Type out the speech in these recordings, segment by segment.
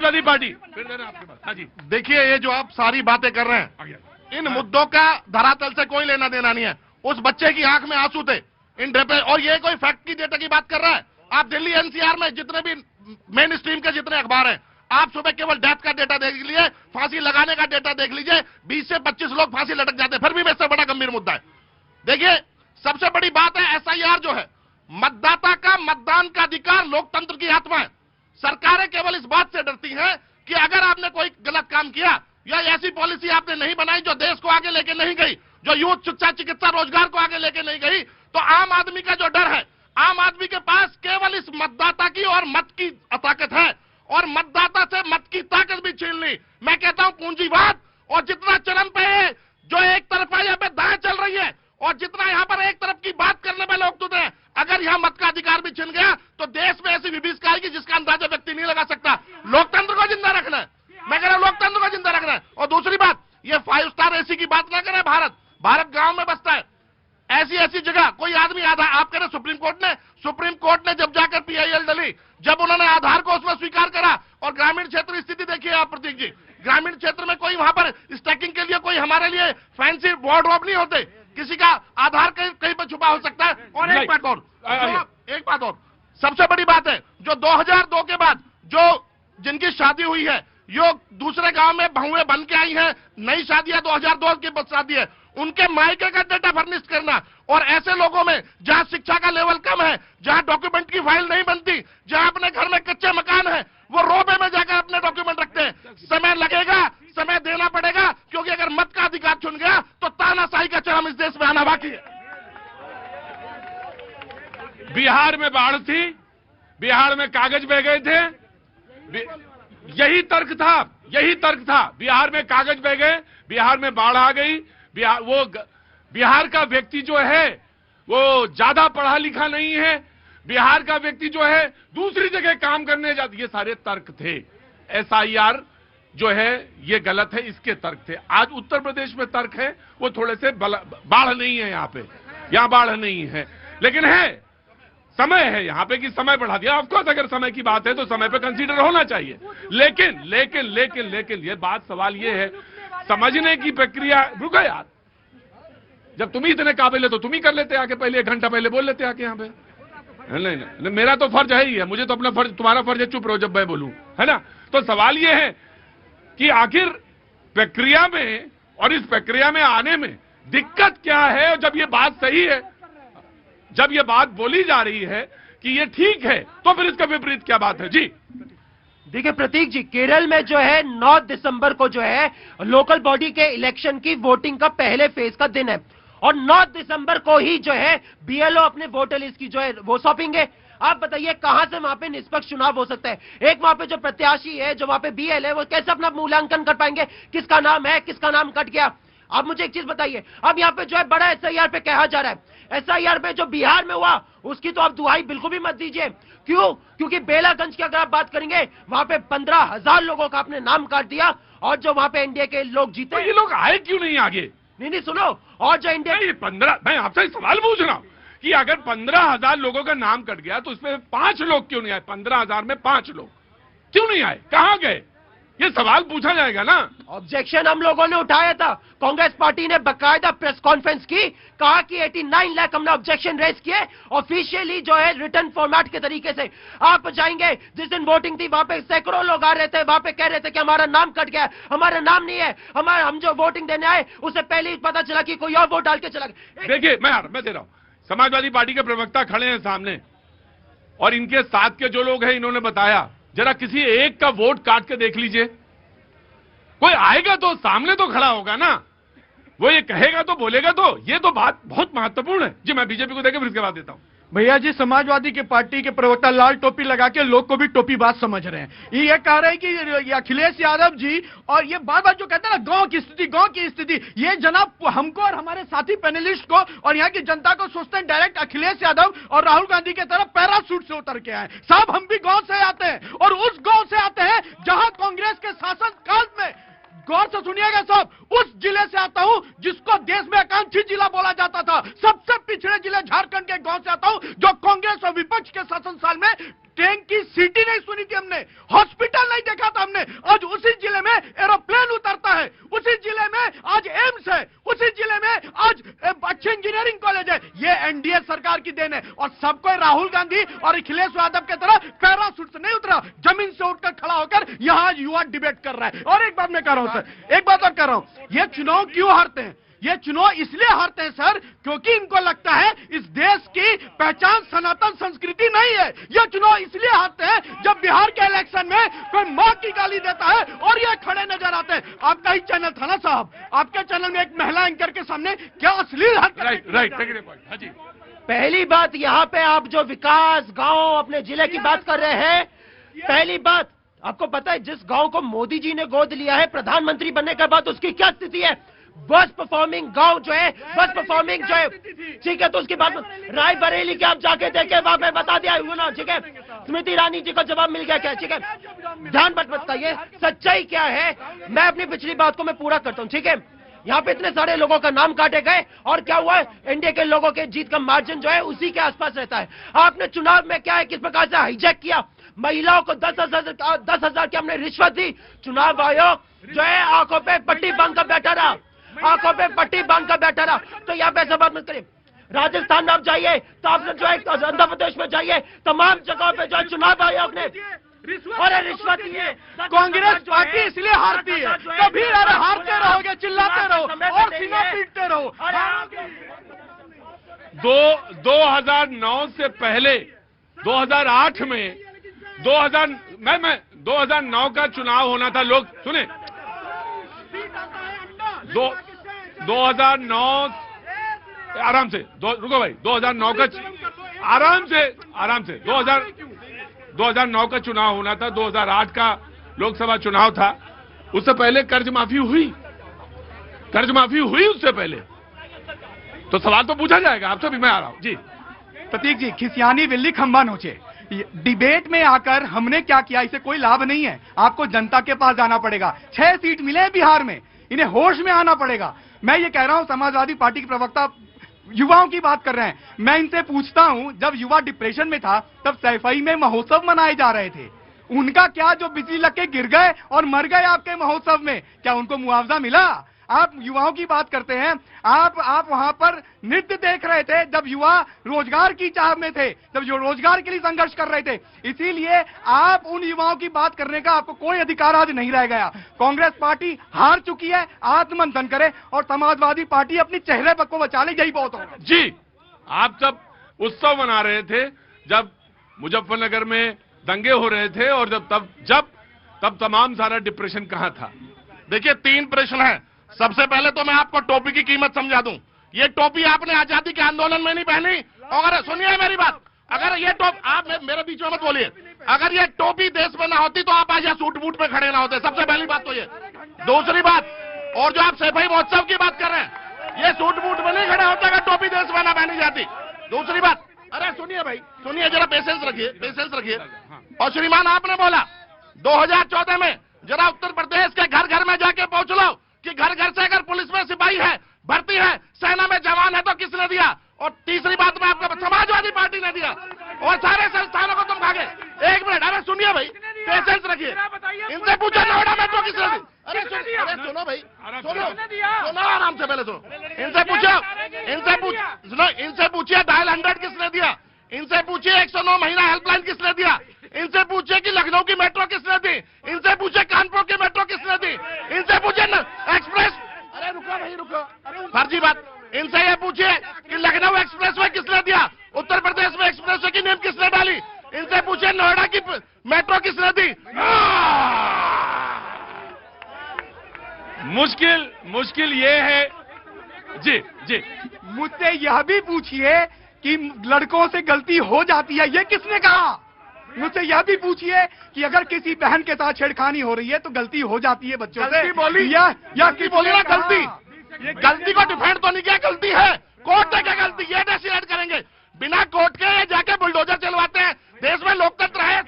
Samajwadi party फिर देना आपके पास। हाँ जी, देखिए ये जो आप सारी बातें कर रहे हैं, इन मुद्दों का धरातल से कोई लेना देना नहीं है। उस बच्चे की आंख में आंसू थे इन ड्रेपे, और ये कोई फैक्ट की डेटा की बात कर रहा है। आप दिल्ली एनसीआर में जितने भी मेन स्ट्रीम के जितने अखबार हैं, आप सुबह केवल डेथ का डेटा देख लीजिए, फांसी लगाने का डेटा देख लीजिए, 20 से 25 लोग फांसी लटक जाते हैं, फिर भी इससे बड़ा गंभीर मुद्दा है। देखिए सबसे बड़ी बात है एसआईआर जो है, मतदाता का मतदान का अधिकार लोकतंत्र की आत्मा है। सरकारें केवल इस बात से डरती हैं कि अगर आपने कोई गलत काम किया या ऐसी पॉलिसी आपने नहीं बनाई जो देश को आगे लेके नहीं गई, जो यूथ शिक्षा चिकित्सा रोजगार को आगे लेके नहीं गई, तो आम आदमी का जो डर है, आम आदमी के पास केवल इस मतदाता की और मत की ताकत है, और मतदाता से मत की ताकत भी छीन ली। मैं कहता हूं पूंजीवाद और जितना चरम पे है, जो एक तरफा यहाँ पे दाएं चल रही है और जितना यहाँ पर एक तरफ की बात करने में लोग तुझे, अगर यहाँ मत का अधिकार भी छिन गया तो देश में ऐसी विभीषिका आएगी जिसका अंदाजा व्यक्ति नहीं लगा सकता। लोकतंत्र को जिंदा रखना है, मैं कह रहा हूं लोकतंत्र को जिंदा रखना है। और दूसरी बात, ये 5 स्टार एसी की बात ना करें, भारत गांव में बसता है। ऐसी जगह कोई आदमी आधार, आप कह रहे सुप्रीम कोर्ट ने जब जाकर पीआईएल डली, जब उन्होंने आधार को उसमें स्वीकार करा, और ग्रामीण क्षेत्र स्थिति देखिए आप प्रतीक जी, ग्रामीण क्षेत्र में कोई वहां पर स्टैकिंग के लिए कोई हमारे लिए फैंसी वार्डरोब नहीं होते, किसी का आधार कहीं पर छुपा हो सकता है। और एक बात और सबसे बड़ी बात है, जो 2002 के बाद जो जिनकी शादी हुई है, जो दूसरे गांव में बहुएं बन के आई हैं, नई शादियां 2002 की शादी है, उनके मायके का डेटा फर्निश करना, और ऐसे लोगों में जहां शिक्षा का लेवल कम है, जहां डॉक्यूमेंट की फाइल नहीं बनती, जहां अपने घर में कच्चे मकान है, वो रोबे में जाकर अपने डॉक्यूमेंट रखते हैं। समय लगेगा, समय देना पड़ेगा, क्योंकि अगर मत का अधिकार चुन गया तो तानाशाही का चरम इस देश में आना बाकी है। बिहार में बाढ़ थी, बिहार में कागज बह गए थे, यही तर्क था। बिहार में कागज बह गए, बिहार में बाढ़ आ गई, बिहार का व्यक्ति जो है वो ज्यादा पढ़ा लिखा नहीं है, बिहार का व्यक्ति जो है दूसरी जगह काम करने जाता, ये सारे तर्क थे। एसआईआर जो है ये गलत है, इसके तर्क थे। आज उत्तर प्रदेश में तर्क है, वो थोड़े से बाढ़ नहीं है, यहाँ बाढ़ नहीं है, लेकिन है समय है यहाँ पे कि समय बढ़ा दिया। ऑफकोर्स अगर समय की बात है तो समय पे कंसीडर होना चाहिए, लेकिन ये बात, सवाल ये है समझने की प्रक्रिया। रुको यार, जब तुम ही इतने काबिल है तो तुम ही कर लेते आके, पहले 1 घंटा पहले बोल लेते आके यहाँ पे। नहीं, मेरा तो फर्ज है ही है, मुझे तो अपना फर्ज, तुम्हारा फर्ज है चुप रहो जब मैं बोलूं, है ना। तो सवाल ये है कि आखिर प्रक्रिया में और इस प्रक्रिया में आने में दिक्कत क्या है, और जब ये बात सही है, जब ये बात बोली जा रही है कि ये ठीक है, तो फिर इसका विपरीत क्या बात है। जी देखिए प्रतीक जी, केरल में जो है 9 दिसंबर को जो है लोकल बॉडी के इलेक्शन की वोटिंग का पहले फेज का दिन है, और 9 दिसंबर को ही जो है बीएलओ अपने वोटर लिस्ट की जो है वो सौंपेंगे। आप बताइए कहां से वहां पे निष्पक्ष चुनाव हो सकता है? एक वहां पे जो प्रत्याशी है, जो वहां पे बीएल है, वो कैसे अपना मूल्यांकन कर पाएंगे, किसका नाम है, किसका नाम कट गया? अब मुझे एक चीज बताइए, अब यहाँ पे जो है बड़ा एसआईआर पे कहा जा रहा है, एसआईआर पे जो बिहार में हुआ उसकी तो आप दुहाई बिल्कुल भी मत दीजिए। क्यों? क्योंकि बेलागंज की अगर आप बात करेंगे, वहां पे 15,000 लोगों का आपने नाम काट दिया, और जो वहां पे एनडीए के लोग जीते, तो ये लोग आए क्यों नहीं आगे? नहीं सुनो, और जो इंडिया 15, मैं आपसे सवाल पूछ रहा हूं कि अगर 15,000 लोगों का नाम कट गया तो इसमें 5 लोग क्यों नहीं आए? 15,000 में 5 लोग क्यों नहीं आए, कहां गए? ये सवाल पूछा जाएगा ना। ऑब्जेक्शन हम लोगों ने उठाया था, कांग्रेस पार्टी ने बकायदा प्रेस कॉन्फ्रेंस की, कहा कि 89 लाख हमने ऑब्जेक्शन रेज किए, ऑफिशियली जो है रिटर्न फॉर्मेट के तरीके से। आप जाएंगे, जिस दिन वोटिंग थी वहां पे सैकड़ों लोग आ रहे थे, वहां पे कह रहे थे कि हमारा नाम कट गया, हमारा नाम नहीं है, हम जो वोटिंग देने आए उससे पहले ही पता चला कि कोई और वोट डाल के चला गया। देखिए मैं दे रहा हूं, समाजवादी पार्टी के प्रवक्ता खड़े हैं सामने, और इनके साथ के जो लोग हैं इन्होंने बताया, जरा किसी एक का वोट काट के देख लीजिए, कोई आएगा तो सामने तो खड़ा होगा ना, वो ये कहेगा तो बोलेगा तो। ये तो बात बहुत महत्वपूर्ण है। जी मैं बीजेपी को देकर फिर इसके बाद देता हूं। भैया जी, समाजवादी के पार्टी के प्रवक्ता लाल टोपी लगा के लोग को भी टोपी बात समझ रहे हैं। ये कह रहे हैं कि अखिलेश यादव जी, और ये बार बार जो कहते हैं ना गांव की स्थिति, ये जनाब हमको और हमारे साथी पैनलिस्ट को और यहाँ की जनता को सोचते हैं डायरेक्ट अखिलेश यादव और राहुल गांधी की तरफ पैराशूट से उतर के आए। साहब हम भी गांव से आते हैं, और उस गांव से आते हैं जहां कांग्रेस के शासन काल में, गौर से सुनिएगा साहब, उस जिले से आता हूं जिसको देश में आकांक्षी जिला बोला जाता था, सबसे पिछड़े जिले झारखंड के गांव से आता हूं, जो कांग्रेस और विपक्ष के शासन साल में ट्रेन की सीटी नहीं सुनी थी हमने, हॉस्पिटल नहीं देखा था हमने, अखिलेश यादव की तरह पैराशूट से नहीं उतरा, जमीन से उठकर खड़ा होकर यहाँ युवा डिबेट कर रहा है। और एक बात मैं कह रहा हूं सर, एक बात और कह रहा हूं, ये चुनाव क्यों हारते हैं? ये चुनाव इसलिए हारते हैं सर क्योंकि इनको लगता है इस देश की पहचान सनातन संस्कृति नहीं है। ये चुनाव इसलिए हारते हैं जब बिहार के इलेक्शन में कोई मां की गाली देता है और ये खड़े नजर आते हैं। आपका ही चैनल था ना साहब, आपके चैनल में एक महिला एंकर के सामने क्या अश्लील हरकत। राइट। पहली बात, यहाँ पे आप जो विकास गांव अपने जिले की बात कर रहे हैं, पहली बात आपको पता है जिस गांव को मोदी जी ने गोद लिया है प्रधानमंत्री बनने के बाद उसकी क्या स्थिति है? बस परफॉर्मिंग गांव जो है, बस परफॉर्मिंग जो है, ठीक है। तो उसके बाद रायबरेली के आप जाके देखे, वहां पे बता दिया ना, ठीक है। स्मृति ईरानी जी को जवाब मिल गया क्या, ठीक है। ध्यान मत बताइए सच्चाई क्या है, मैं अपनी पिछली बात को मैं पूरा करता हूं, ठीक है। यहाँ पे इतने सारे लोगों का नाम काटे गए और क्या हुआ, इंडिया के लोगों के जीत का मार्जिन जो है उसी के आसपास रहता है। आपने चुनाव में क्या है, किस प्रकार से हाईजैक किया, महिलाओं को 10,000 की हमने रिश्वत दी। चुनाव आयोग जो है आंखों पे पट्टी बांध कर बैठा रहा, आंखों पे पट्टी बांध कर बैठा रहा। तो यहाँ पे ऐसा बात मत करिए। राजस्थान में आप जाइए तो आपने जो है आंध्र प्रदेश में जाइए, तमाम जगहों पे जो है चुनाव आयोग ने अरे रिश्वत दी है। कांग्रेस पार्टी इसलिए हारती है, कभी अरे हारते रहोगे, चिल्लाते रहो और सीना पीटते रहो। 2009 से पहले 2008 में 2009 का चुनाव होना था। लोग सुने, 2009 आराम से रुको भाई, 2009 का आराम से 2009 का चुनाव होना था। 2008 का लोकसभा चुनाव था। उससे पहले कर्ज माफी हुई उससे पहले। तो सवाल तो पूछा जाएगा आपसे भी। मैं आ रहा हूं जी। प्रतीक जी, खिसियानी बिल्ली खंबा नोचे। डिबेट में आकर हमने क्या किया, इसे कोई लाभ नहीं है। आपको जनता के पास जाना पड़ेगा। 6 सीट मिले हैं बिहार में, इन्हें होश में आना पड़ेगा। मैं ये कह रहा हूं, समाजवादी पार्टी के प्रवक्ता युवाओं की बात कर रहे हैं। मैं इनसे पूछता हूं, जब युवा डिप्रेशन में था तब सैफई में महोत्सव मनाए जा रहे थे, उनका क्या, जो बिजली लग के गिर गए और मर गए आपके महोत्सव में, क्या उनको मुआवजा मिला? आप युवाओं की बात करते हैं। आप वहां पर नृत्य देख रहे थे जब युवा रोजगार की चाह में थे, जब जो रोजगार के लिए संघर्ष कर रहे थे। इसीलिए आप उन युवाओं की बात करने का आपको कोई अधिकार आज नहीं रह गया। कांग्रेस पार्टी हार चुकी है, आत्ममंथन करे और समाजवादी पार्टी अपनी चेहरे पर को बचा ले, यही बहुत होगा। जी, आप जब उत्सव मना रहे थे, जब मुजफ्फरनगर में दंगे हो रहे थे और तब तमाम सारा डिप्रेशन कहां था? देखिए, 3 प्रश्न है। सबसे पहले तो मैं आपको टोपी की कीमत समझा दूं। ये टोपी आपने आजादी के आंदोलन में नहीं पहनी। और सुनिए मेरी बात, अगर ये टोपी, आप मेरे बीच में मत बोलिए, अगर ये टोपी देश में ना होती तो आप आज यहाँ सूट बूट पे खड़े ना होते। सबसे पहली बात तो ये। दूसरी बात, और जो आप सैफई महोत्सव की बात कर रहे हैं, ये सूट बूट में नहीं खड़े होते अगर टोपी देश में ना पहनी जाती। दूसरी बात, अरे सुनिए भाई, सुनिए जरा, पेशेंस रखिए। और श्रीमान, आपने बोला 2014 में जरा उत्तर प्रदेश के घर घर में जाके पहुंच लो कि घर घर से अगर पुलिस में सिपाही है, भर्ती है, सेना में जवान है तो किसने दिया? और तीसरी बात में आपको समाजवादी पार्टी ने दिया। और सारे संस्थानों को तुम खा गए। 1 मिनट, अरे सुनिए भाई, पेशेंस रखिए। इनसे पूछो नोएडा मेट्रो किसने दी? अरे सुनो भाई, सुनो आराम से, पहले सुनो। इनसे पूछिए डायल 100 किसने दिया? इनसे पूछिए 109 महीना हेल्पलाइन किसने दिया? इनसे पूछिए कि लखनऊ की मेट्रो किसने दी? इनसे पूछिए कानपुर की मेट्रो किसने दी? इनसे पूछिए एक्सप्रेस, अरे रुको भाई रुको, फर्जी बात। इनसे ये पूछिए कि लखनऊ एक्सप्रेसवे किसने दिया? उत्तर प्रदेश में एक्सप्रेसवे की नींव किसने डाली? इनसे पूछिए नोएडा की मेट्रो किसने दी? मुश्किल ये है जी। मुझसे यह भी पूछिए कि लड़कों से गलती हो जाती है, ये किसने कहा? मुझसे यह भी पूछिए कि अगर किसी बहन के साथ छेड़खानी हो रही है तो गलती हो जाती है बच्चों से। गलती बोली ना, गलती को डिफेंड तो नहीं किया, गलती है कोर्ट ने क्या गलती ये डिसाइड करेंगे। बिना कोर्ट के ये जाके बुलडोजर चलवाते हैं। देश में लोकतंत्र है।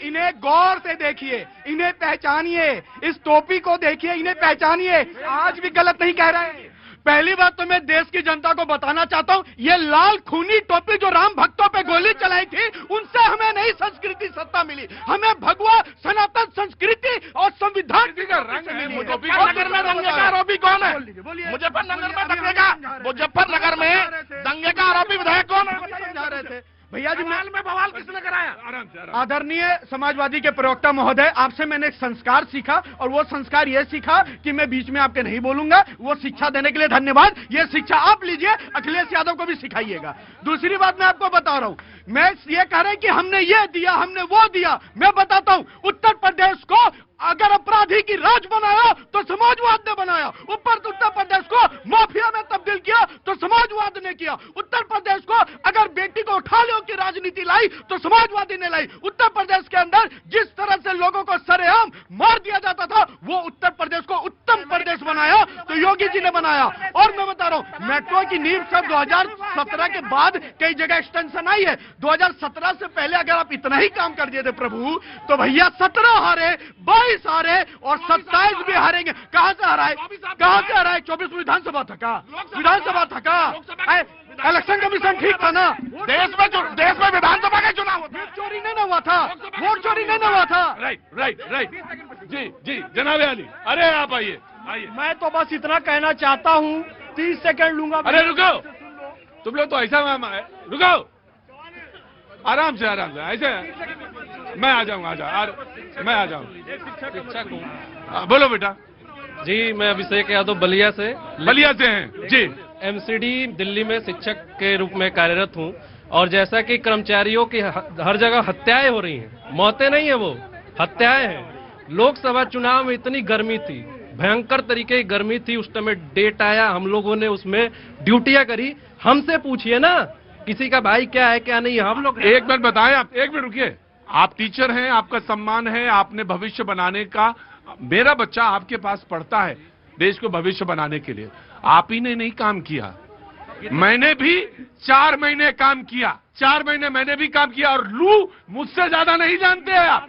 इन्हें गौर से देखिए, इन्हें पहचानिए, इस टोपी को देखिए, इन्हें पहचानिए। आज भी गलत नहीं कह रहे। पहली बात तो मैं देश की जनता को बताना चाहता हूं, ये लाल खूनी टोपी जो राम भक्तों पे गोली चलाई थी, उनसे हमें नहीं संस्कृति सत्ता मिली, हमें भगवा सनातन संस्कृति और संविधान की रंग मिली। मुजफ्फरनगर में दंगे का आरोपी कौन है? मुजफ्फरनगर में दंगे का आरोपी विधायक कौन है? समझा रहे थे भैया। भैया जी सवाल में बवाल किसने कराया? आराम से आदरणीय समाजवादी के प्रवक्ता महोदय, आपसे मैंने एक संस्कार सीखा और वो संस्कार ये सीखा कि मैं बीच में आपके नहीं बोलूंगा। वो शिक्षा देने के लिए धन्यवाद। ये शिक्षा आप लीजिए, अखिलेश यादव को भी सिखाइएगा। दूसरी बात मैं आपको बता रहा हूं, मैं ये कह रहे हैं कि हमने ये दिया, हमने वो दिया। मैं बताता हूं, उत्तर प्रदेश को अगर अपराधी की राज बनाया तो समाजवाद ने बनाया। ऊपर उत्तर प्रदेश को माफिया में तब्दील किया तो समाजवाद ने किया। उत्तर प्रदेश को अगर बेटी को उठा लो की राजनीति लाई तो समाजवादी ने लाई। उत्तर प्रदेश के अंदर जिस तरह से लोगों को सरेआम मार दिया जाता था, वो उत्तर प्रदेश को उत्तम प्रदेश बनाया तो योगी जी ने बनाया। और मैं बता रहा हूं, मेट्रो की नींव सब 2017 के बाद कई जगह एक्सटेंशन आई है। 2017 से पहले अगर आप इतना ही काम कर दिए थे प्रभु, तो भैया 17 हारे, 22 हारे और 27 भी हारेंगे। कहां से हराए? कहां से हराए? 24 विधानसभा था का? विधानसभा था का? इलेक्शन कमीशन ठीक था ना? देश में विधानसभा का चुनाव होता है। वोट चोरी नहीं ना हुआ था? वोट चोरी नहीं ना हुआ था? Right right right. जी जी जनाब अली, अरे आप आइए आइए। मैं तो बस इतना कहना चाहता हूं, 30 सेकंड लूंगा। अरे रुको, तुम लोग तो ऐसा रुको, आराम से ऐसे मैं आ जाऊंगा। मैं आ जाऊंगा। शिक्षक हूँ बोलो बेटा। जी, मैं अभिषेक यादव बलिया से हैं जी। एमसीडी दिल्ली में शिक्षक के रूप में कार्यरत हूँ। और जैसा कि कर्मचारियों की हर जगह हत्याएं हो रही हैं, मौतें नहीं है, वो हत्याएं हैं। लोकसभा चुनाव में इतनी गर्मी थी, भयंकर तरीके की गर्मी थी। उस समय डेट आया, हम लोगों ने उसमें ड्यूटियां करी। हमसे पूछिए ना, किसी का भाई क्या है क्या नहीं है, हम लोग। एक मिनट बताएं आप, एक मिनट रुकिए। आप टीचर हैं, आपका सम्मान है, आपने भविष्य बनाने का। मेरा बच्चा आपके पास पढ़ता है देश को भविष्य बनाने के लिए। आप ही ने नहीं काम किया, मैंने भी 4 महीने काम किया। 4 महीने मैंने भी काम किया। और लू मुझसे ज्यादा नहीं जानते हैं आप।